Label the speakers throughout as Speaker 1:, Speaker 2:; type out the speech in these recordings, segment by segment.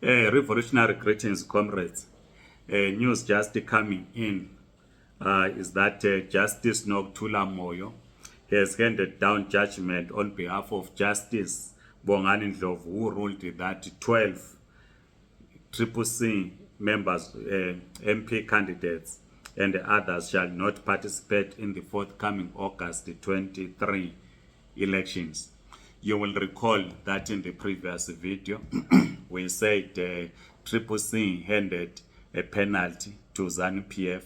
Speaker 1: Revolutionary greetings, comrades. News just coming in is that Justice Nokuthula Moyo has handed down judgment on behalf of Justice Bongani Ndlovu, who ruled that 12 CCC members, MP candidates, and others shall not participate in the forthcoming August 23 elections. You will recall that in the previous video, we said CCC handed a penalty to ZANU-PF,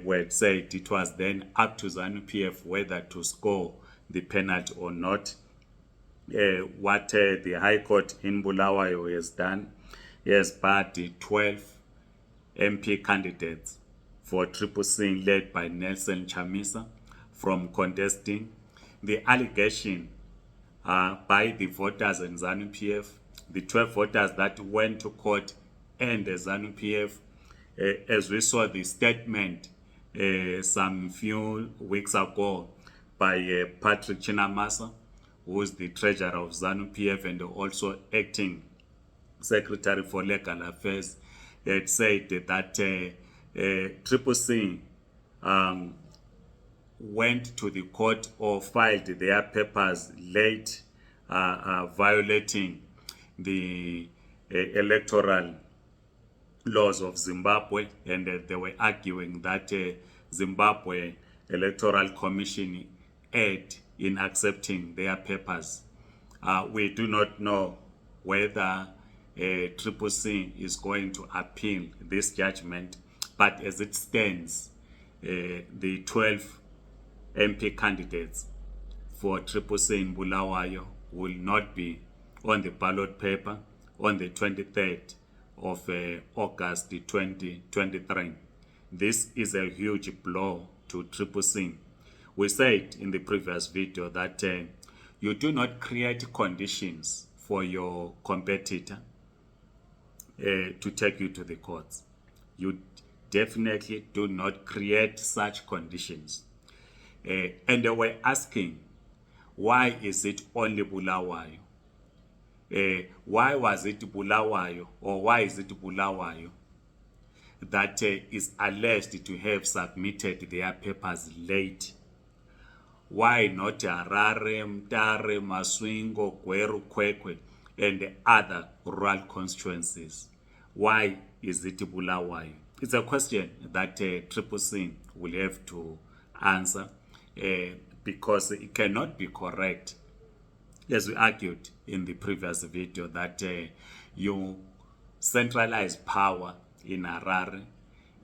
Speaker 1: where it said it was then up to ZANU-PF whether to score the penalty or not. What the High Court in Bulawayo has done, yes, but the 12 MP candidates for CCC led by Nelson Chamisa from contesting the allegation by the voters in ZANU-PF, the 12 voters that went to court and the ZANU-PF, as we saw the statement some few weeks ago by Patrick Chinamasa, who is the treasurer of ZANU-PF and also acting secretary for legal affairs. It said that CCC went to the court or filed their papers late, violating the electoral laws of Zimbabwe, and they were arguing that Zimbabwe Electoral Commission erred in accepting their papers. We do not know whether CCC is going to appeal this judgment, but as it stands, the 12 MP candidates for CCC in Bulawayo will not be on the ballot paper on the 23rd of August 2023. This is a huge blow to CCC. We said in the previous video that you do not create conditions for your competitor to take you to the courts. You definitely do not create such conditions. And they were asking, why is it only Bulawayo? Why was it Bulawayo, or why is it Bulawayo that is alleged to have submitted their papers late? Why not Harare, Mtare, Maswingo, Gweru, Kwekwe, and other rural constituencies? Why is it Bulawayo? It's a question that CCC will have to answer, because it cannot be correct, as we argued in the previous video, that you centralize power in Harare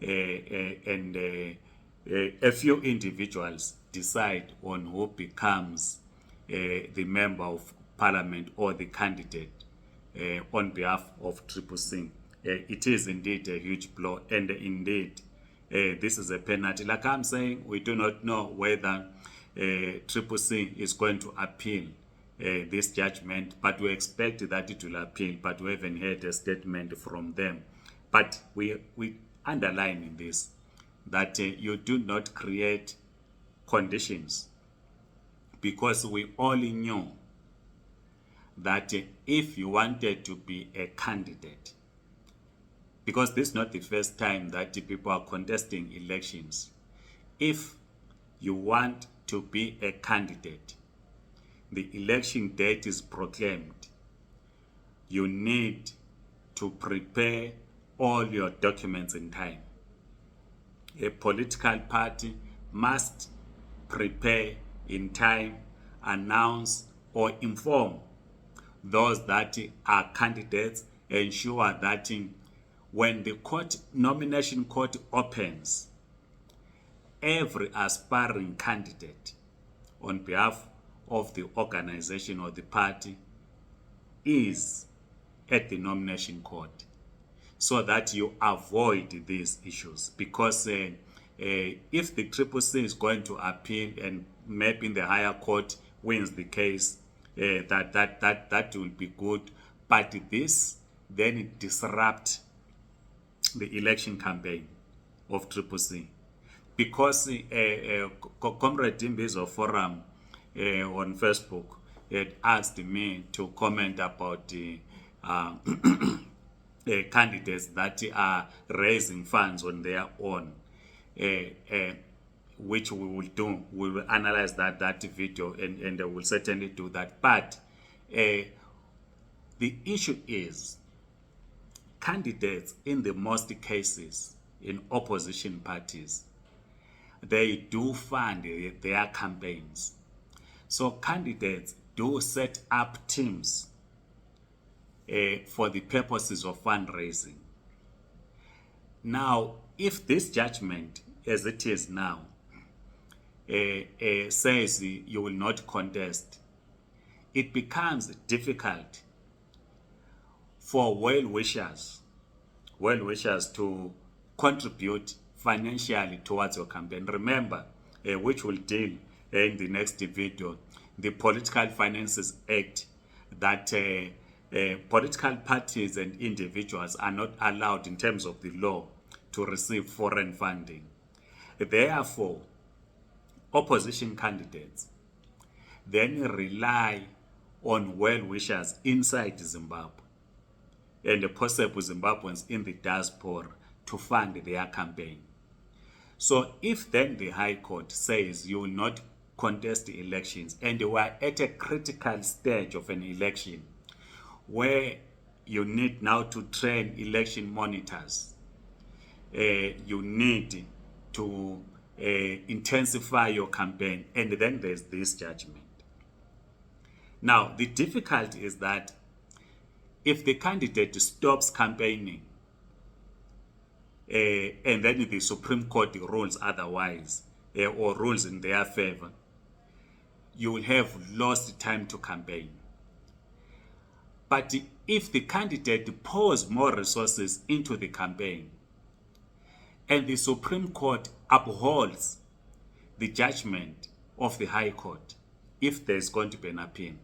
Speaker 1: and a few individuals decide on who becomes the member of parliament or the candidate on behalf of CCC. It is indeed a huge blow, and indeed this is a penalty. Like I'm saying, we do not know whether CCC is going to appeal this judgment, but we expect that it will appeal, but we haven't heard a statement from them. But we underline in this that you do not create conditions, because we all knew that if you wanted to be a candidate, because this is not the first time that people are contesting elections, if you want to be a candidate, the election date is proclaimed, you need to prepare all your documents in time. A political party must prepare in time, announce or inform those that are candidates, ensure that when the nomination court opens, every aspiring candidate on behalf of the organization or the party is at the nomination court, so that you avoid these issues. Because if the CCC is going to appeal and maybe the higher court wins the case, that will be good. But this then it disrupts the election campaign of CCC. Because Comrade Dimbizo Forum on Facebook had asked me to comment about candidates that are raising funds on their own, which we will do. We will analyze that video, and we'll certainly do that. But the issue is candidates in the most cases in opposition parties, they do fund their campaigns. So candidates do set up teams for the purposes of fundraising. Now, if this judgment, as it is now, says you will not contest, it becomes difficult for well-wishers to contribute financially towards your campaign. Remember, which we'll deal in the next video, the Political Finances Act, that political parties and individuals are not allowed in terms of the law to receive foreign funding. Therefore, opposition candidates then rely on well-wishers inside Zimbabwe and the possible Zimbabweans in the diaspora to fund their campaign. So if then the High Court says you will not contest the elections, and we are at a critical stage of an election where you need now to train election monitors, you need to intensify your campaign, and then there's this judgment. Now, the difficulty is that if the candidate stops campaigning, and then the Supreme Court rules otherwise, or rules in their favor, you will have lost time to campaign. But if the candidate pours more resources into the campaign, and the Supreme Court upholds the judgment of the High Court, if there's going to be an appeal,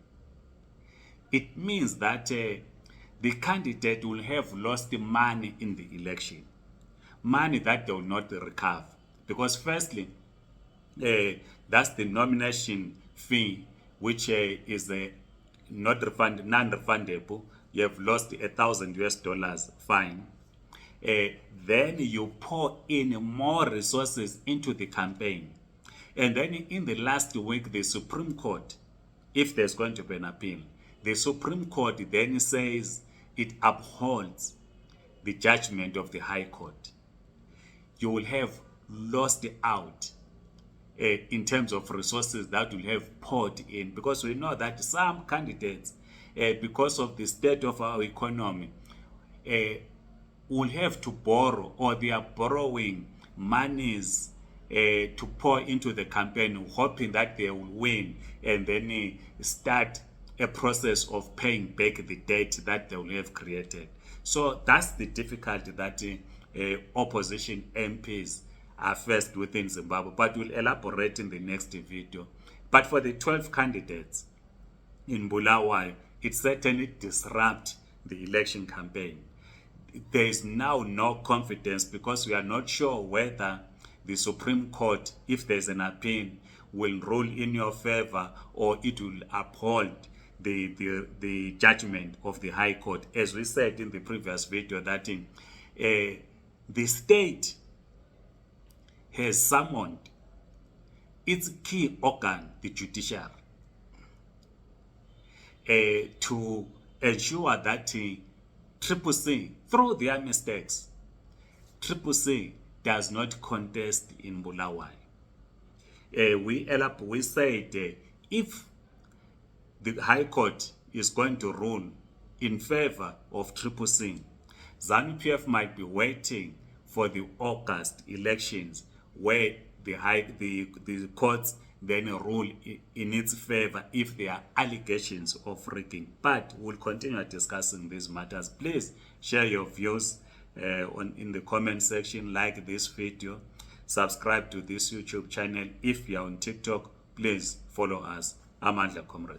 Speaker 1: it means that the candidate will have lost the money in the election, money that they will not recover. Because firstly, that's the nomination fee, which is non-refundable. You have lost $1,000 fine. Then you pour in more resources into the campaign. And then in the last week, the Supreme Court, if there's going to be an appeal, the Supreme Court then says it upholds the judgment of the High Court. You will have lost out in terms of resources that will have poured in, because we know that some candidates, because of the state of our economy, will have to borrow, or they are borrowing monies to pour into the campaign, hoping that they will win, and then start a process of paying back the debt that they will have created. So that's the difficulty that opposition MPs are faced with in Zimbabwe, but we'll elaborate in the next video. But for the 12 candidates in Bulawayo, it certainly disrupts the election campaign. There is now no confidence, because we are not sure whether the Supreme Court, if there's an appeal, will rule in your favor, or it will uphold the judgment of the High Court. As we said in the previous video, that the state has summoned its key organ, the judiciary, to ensure that CCC, through their mistakes, CCC does not contest in Bulawayo. We said if the High Court is going to rule in favor of CCC, ZANU-PF might be waiting for the August elections, where the courts then rule in its favor if there are allegations of rigging. But we'll continue discussing these matters. Please share your views in the comment section, like this video, subscribe to this YouTube channel. If you're on TikTok, please follow us. I'm Amandla Comrade.